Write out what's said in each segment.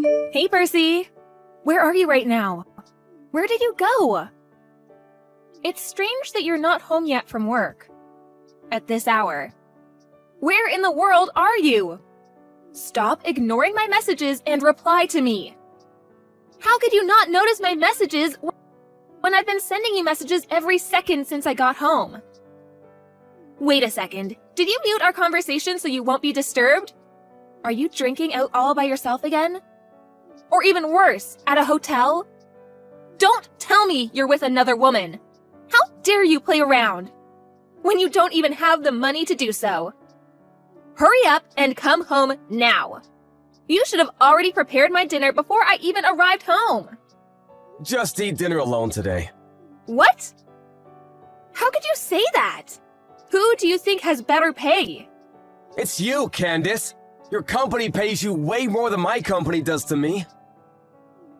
Hey, Percy! Where are you right now? Where did you go? It's strange that you're not home yet from work. At this hour. Where in the world are you? Stop ignoring my messages and reply to me. How could you not notice my messages when I've been sending you messages every second since I got home? Wait a second. Did you mute our conversation so you won't be disturbed? Are you drinking out all by yourself again? Or even worse, at a hotel? Don't tell me you're with another woman. How dare you play around when you don't even have the money to do so? Hurry up and come home now. You should have already prepared my dinner before I even arrived home. Just eat dinner alone today. What? How could you say that? Who do you think has better pay? It's you, Candace. Your company pays you way more than my company does to me.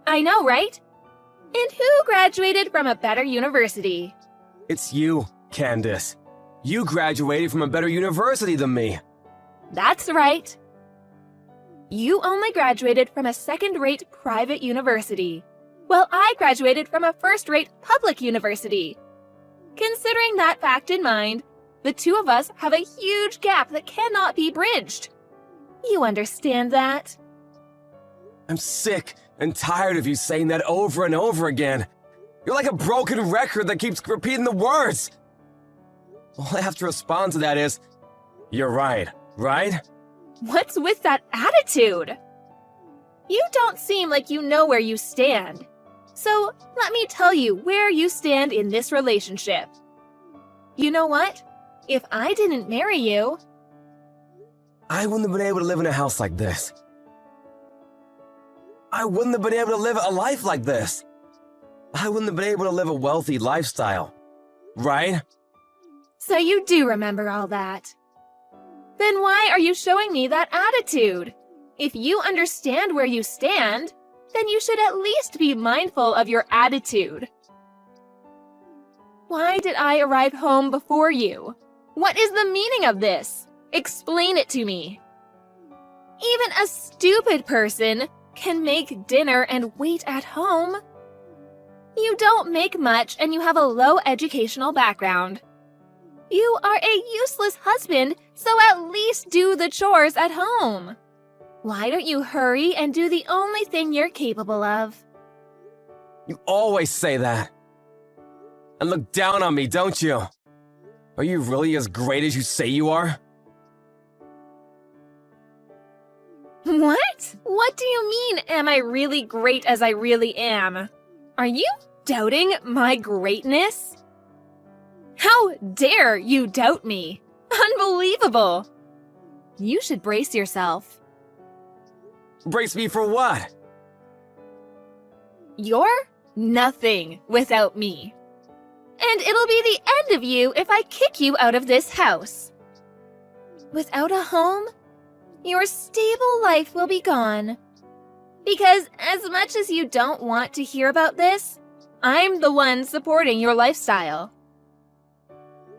I know, right? And who graduated from a better university? It's you, Candace. You graduated from a better university than me. That's right. You only graduated from a second-rate private university, while I graduated from a first-rate public university. Considering that fact in mind, the two of us have a huge gap that cannot be bridged. You understand that? I'm sick and tired of you saying that over and over again. You're like a broken record that keeps repeating the words. All I have to respond to that is, you're right, right? What's with that attitude? You don't seem like you know where you stand. So let me tell you where you stand in this relationship. You know what? If I didn't marry you, I wouldn't have been able to live in a house like this. I wouldn't have been able to live a life like this. I wouldn't have been able to live a wealthy lifestyle, right? So you do remember all that. Then why are you showing me that attitude? If you understand where you stand, then you should at least be mindful of your attitude. Why did I arrive home before you? What is the meaning of this? Explain it to me. Even a stupid person can make dinner and wait at home. You don't make much and you have a low educational background. You are a useless husband, so at least do the chores at home. Why don't you hurry and do the only thing you're capable of? You always say that. And look down on me, don't you? Are you really as great as you say you are? What? What do you mean, am I really great as I really am? Are you doubting my greatness? How dare you doubt me? Unbelievable! You should brace yourself. Brace me for what? You're nothing without me. And it'll be the end of you if I kick you out of this house. Without a home, your stable life will be gone. Because as much as you don't want to hear about this, I'm the one supporting your lifestyle.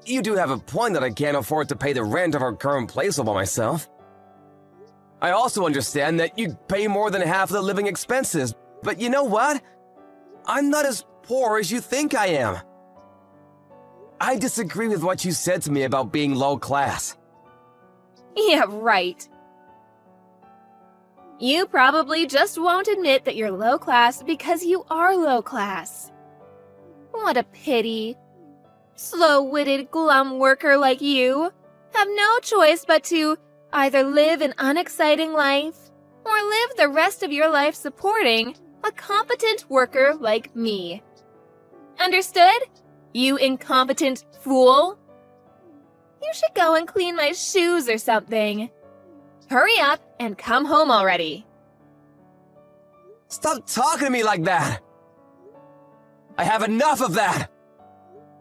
You do have a point that I can't afford to pay the rent of our current place all by myself. I also understand that you pay more than half of the living expenses, but you know what? I'm not as poor as you think I am. I disagree with what you said to me about being low class. Yeah, right. You probably just won't admit that you're low class because you are low class. What a pity. Slow-witted, glum worker like you have no choice but to either live an unexciting life or live the rest of your life supporting a competent worker like me. Understood? You incompetent fool? You should go and clean my shoes or something. Hurry up and come home already. Stop talking to me like that! I have enough of that!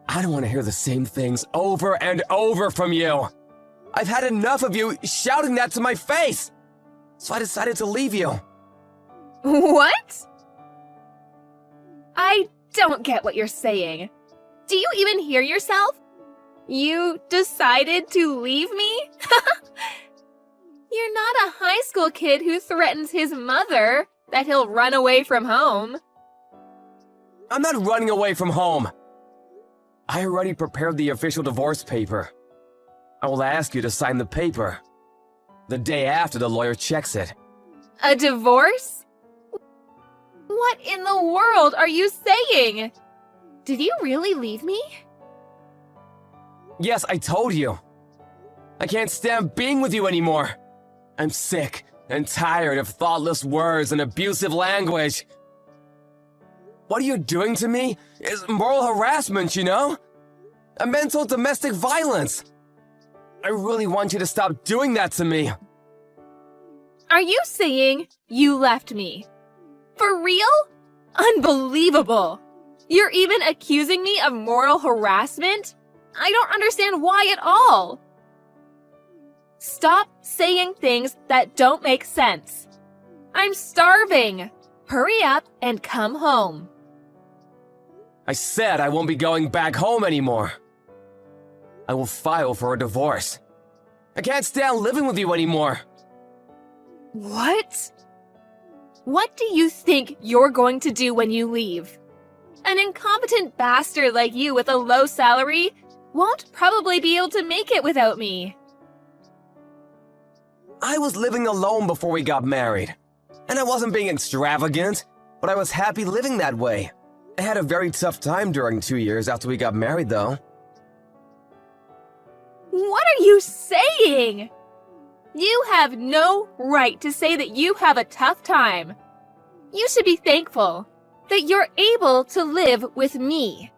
I don't want to hear the same things over and over from you. I've had enough of you shouting that to my face. So I decided to leave you. What? I don't get what you're saying. Do you even hear yourself? You decided to leave me? You're not a high school kid who threatens his mother. that he'll run away from home. I'm not running away from home. I already prepared the official divorce paper. I will ask you to sign the paper the day after the lawyer checks it. A divorce? What in the world are you saying? Did you really leave me? Yes, I told you. I can't stand being with you anymore. I'm sick and tired of thoughtless words and abusive language. What you're doing to me is moral harassment, you know? A mental domestic violence. I really want you to stop doing that to me. Are you saying you left me? For real? Unbelievable! You're even accusing me of moral harassment? I don't understand why at all. Stop saying things that don't make sense. I'm starving. Hurry up and come home. I said I won't be going back home anymore. I will file for a divorce. I can't stand living with you anymore. What? What do you think you're going to do when you leave? An incompetent bastard like you with a low salary won't probably be able to make it without me. I was living alone before we got married. And I wasn't being extravagant, but I was happy living that way. I had a very tough time during 2 years after we got married, though. What are you saying? You have no right to say that you have a tough time. You should be thankful that you're able to live with me.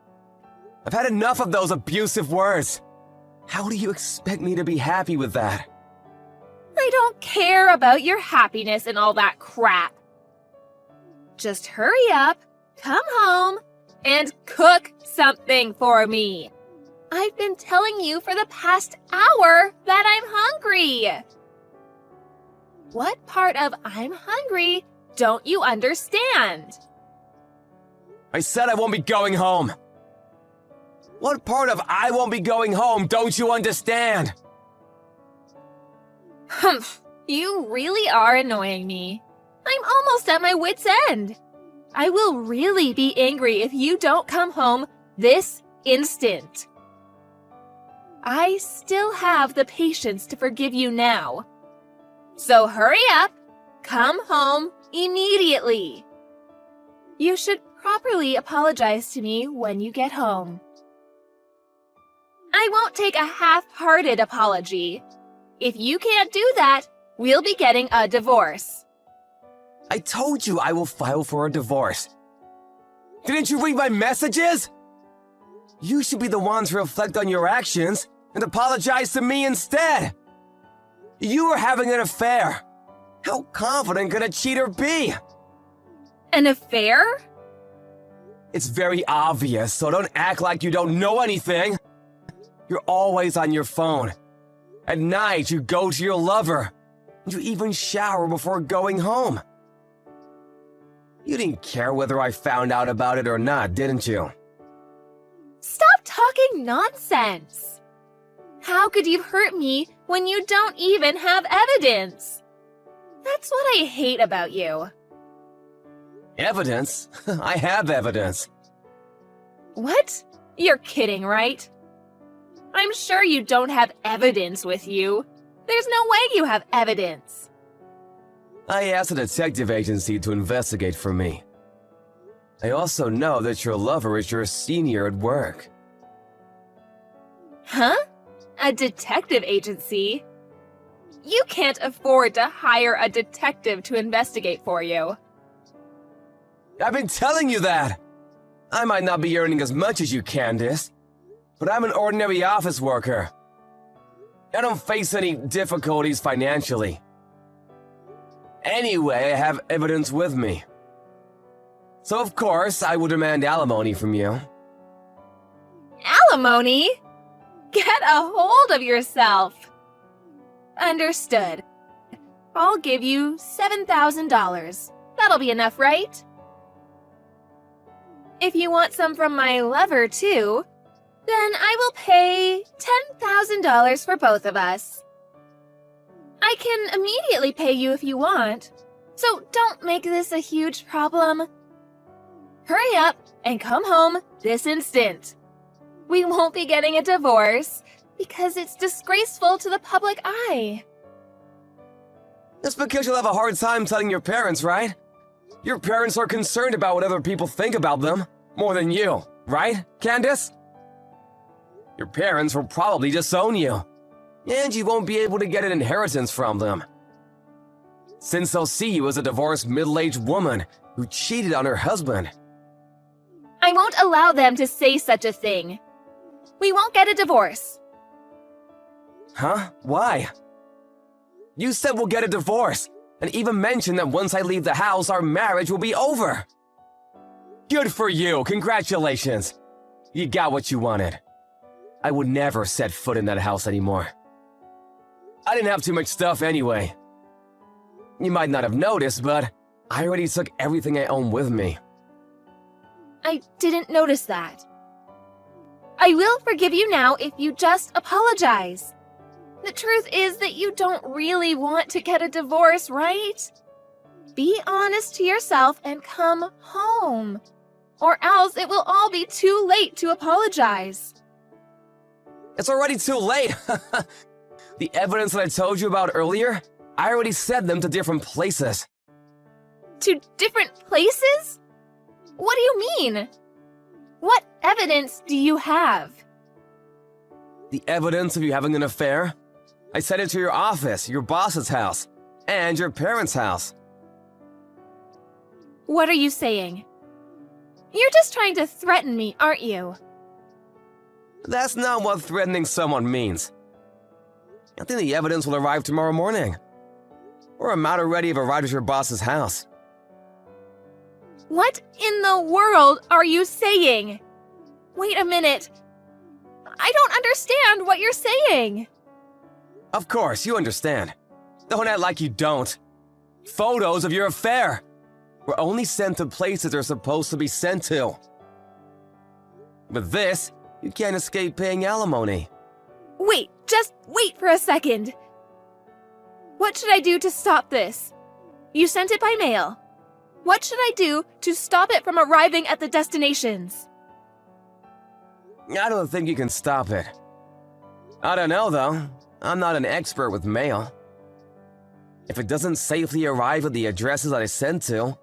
I've had enough of those abusive words. How do you expect me to be happy with that? I don't care about your happiness and all that crap. Just hurry up, come home, and cook something for me. I've been telling you for the past hour that I'm hungry. What part of I'm hungry don't you understand? I said I won't be going home. What part of I won't be going home don't you understand? Humph, you really are annoying me. I'm almost at my wit's end. I will really be angry if you don't come home this instant. I still have the patience to forgive you now. So hurry up, come home immediately. You should properly apologize to me when you get home. I won't take a half-hearted apology. If you can't do that, we'll be getting a divorce. I told you I will file for a divorce. Didn't you read my messages? You should be the one to reflect on your actions and apologize to me instead. You were having an affair. How confident could a cheater be? An affair? It's very obvious, so don't act like you don't know anything. You're always on your phone. At night, you go to your lover. You even shower before going home. You didn't care whether I found out about it or not, didn't you? Stop talking nonsense. How could you hurt me when you don't even have evidence? That's what I hate about you. Evidence? I have evidence. What? You're kidding, right? I'm sure you don't have evidence with you. There's no way you have evidence. I asked a detective agency to investigate for me. I also know that your lover is your senior at work. Huh? A detective agency? You can't afford to hire a detective to investigate for you. I've been telling you that! I might not be earning as much as you, Candace, but I'm an ordinary office worker. I don't face any difficulties financially. Anyway, I have evidence with me. So of course, I will demand alimony from you. Alimony? Get a hold of yourself. Understood. I'll give you $7,000. That'll be enough, right? If you want some from my lover, too, then I will pay $10,000 for both of us. I can immediately pay you if you want. So don't make this a huge problem. Hurry up and come home this instant. We won't be getting a divorce because it's disgraceful to the public eye. That's because you'll have a hard time telling your parents, right? Your parents are concerned about what other people think about them, more than you, right, Candace? Your parents will probably disown you, and you won't be able to get an inheritance from them. Since they'll see you as a divorced middle-aged woman who cheated on her husband. I won't allow them to say such a thing. We won't get a divorce. Huh? Why? You said we'll get a divorce, and even mentioned that once I leave the house, our marriage will be over. Good for you, congratulations. You got what you wanted. I would never set foot in that house anymore. I didn't have too much stuff anyway. You might not have noticed, but I already took everything I own with me. I didn't notice that. I will forgive you now if you just apologize. The truth is that you don't really want to get a divorce, right? Be honest to yourself and come home. Or else it will all be too late to apologize. It's already too late. The evidence that I told you about earlier, I already sent them to different places. To different places? What do you mean? What evidence do you have? The evidence of you having an affair? I sent it to your office, your boss's house, and your parents' house. What are you saying? You're just trying to threaten me, aren't you? That's not what threatening someone means. I think the evidence will arrive tomorrow morning. Or a matter already have arrived at your boss's house. What in the world are you saying? Wait a minute. I don't understand what you're saying. Of course, you understand. Don't act like you don't. Photos of your affair were only sent to places they're supposed to be sent to. With this, you can't escape paying alimony. Wait, just wait for a second. What should I do to stop this? You sent it by mail. What should I do to stop it from arriving at the destinations? I don't think you can stop it. I don't know, though. I'm not an expert with mail. If it doesn't safely arrive at the addresses that I sent to,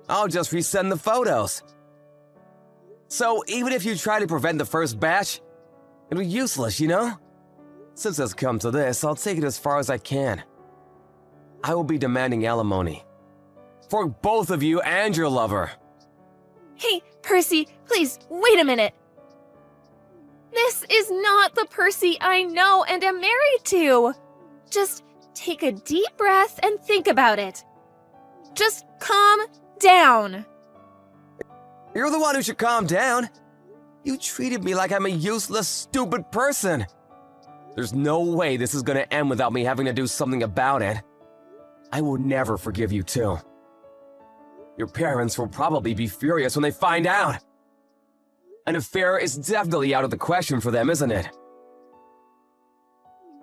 I'll just resend the photos. So even if you try to prevent the first batch, it'll be useless, you know? Since it's come to this, I'll take it as far as I can. I will be demanding alimony. For both of you and your lover. Hey, Percy, please, wait a minute. This is not the Percy I know and am married to. Just take a deep breath and think about it. Just calm down. You're the one who should calm down. You treated me like I'm a useless, stupid person. There's no way this is gonna end without me having to do something about it. I will never forgive you too. Your parents will probably be furious when they find out. An affair is definitely out of the question for them, isn't it?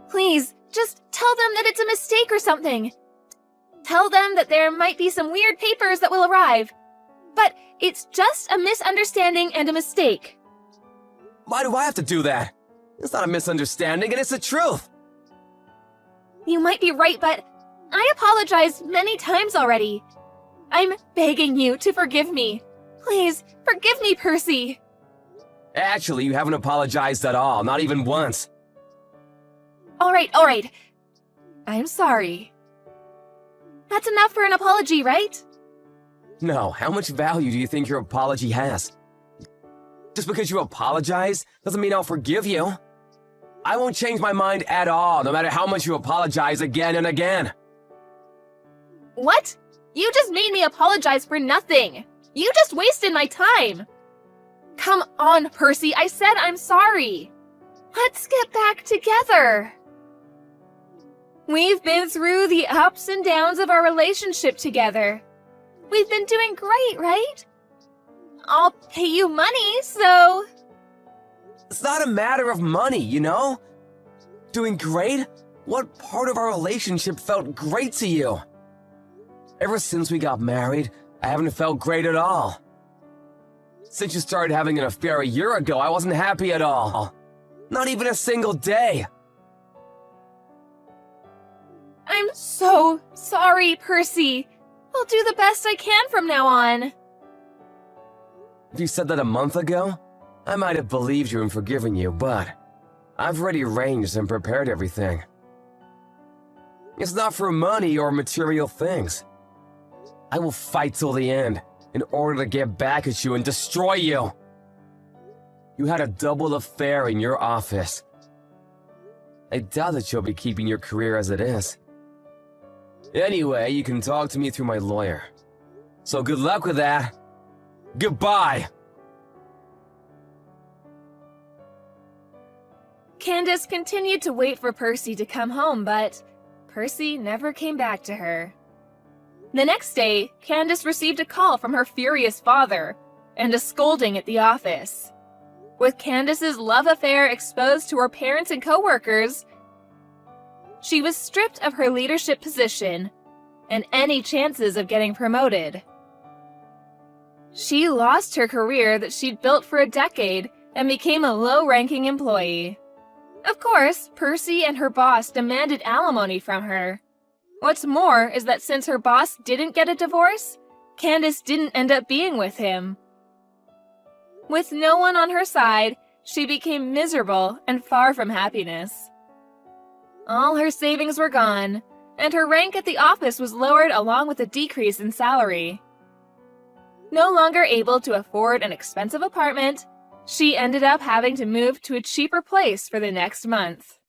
Please, just tell them that it's a mistake or something. Tell them that there might be some weird papers that will arrive. But it's just a misunderstanding and a mistake. Why do I have to do that? It's not a misunderstanding and it's the truth. You might be right, but I apologized many times already. I'm begging you to forgive me. Please, forgive me, Percy. Actually, you haven't apologized at all, not even once. All right. I'm sorry. That's enough for an apology, right? No, how much value do you think your apology has? Just because you apologize doesn't mean I'll forgive you. I won't change my mind at all, no matter how much you apologize again and again. What? You just made me apologize for nothing. You just wasted my time. Come on, Percy, I said I'm sorry. Let's get back together. We've been through the ups and downs of our relationship together. We've been doing great, right? I'll pay you money, so... It's not a matter of money, you know? Doing great? What part of our relationship felt great to you? Ever since we got married, I haven't felt great at all. Since you started having an affair a year ago, I wasn't happy at all. Not even a single day. I'm so sorry, Percy. I'll do the best I can from now on. If you said that a month ago, I might have believed you and forgiven you, but I've already arranged and prepared everything. It's not for money or material things. I will fight till the end in order to get back at you and destroy you. You had a double affair in your office. I doubt that you'll be keeping your career as it is. Anyway, you can talk to me through my lawyer. So good luck with that. Goodbye! Candace continued to wait for Percy to come home, but Percy never came back to her. The next day, Candace received a call from her furious father and a scolding at the office. With Candace's love affair exposed to her parents and coworkers, she was stripped of her leadership position and any chances of getting promoted. She lost her career that she'd built for a decade and became a low-ranking employee. Of course, Percy and her boss demanded alimony from her. What's more is that since her boss didn't get a divorce, Candace didn't end up being with him. With no one on her side, she became miserable and far from happiness. All her savings were gone, and her rank at the office was lowered along with a decrease in salary. No longer able to afford an expensive apartment, she ended up having to move to a cheaper place for the next month.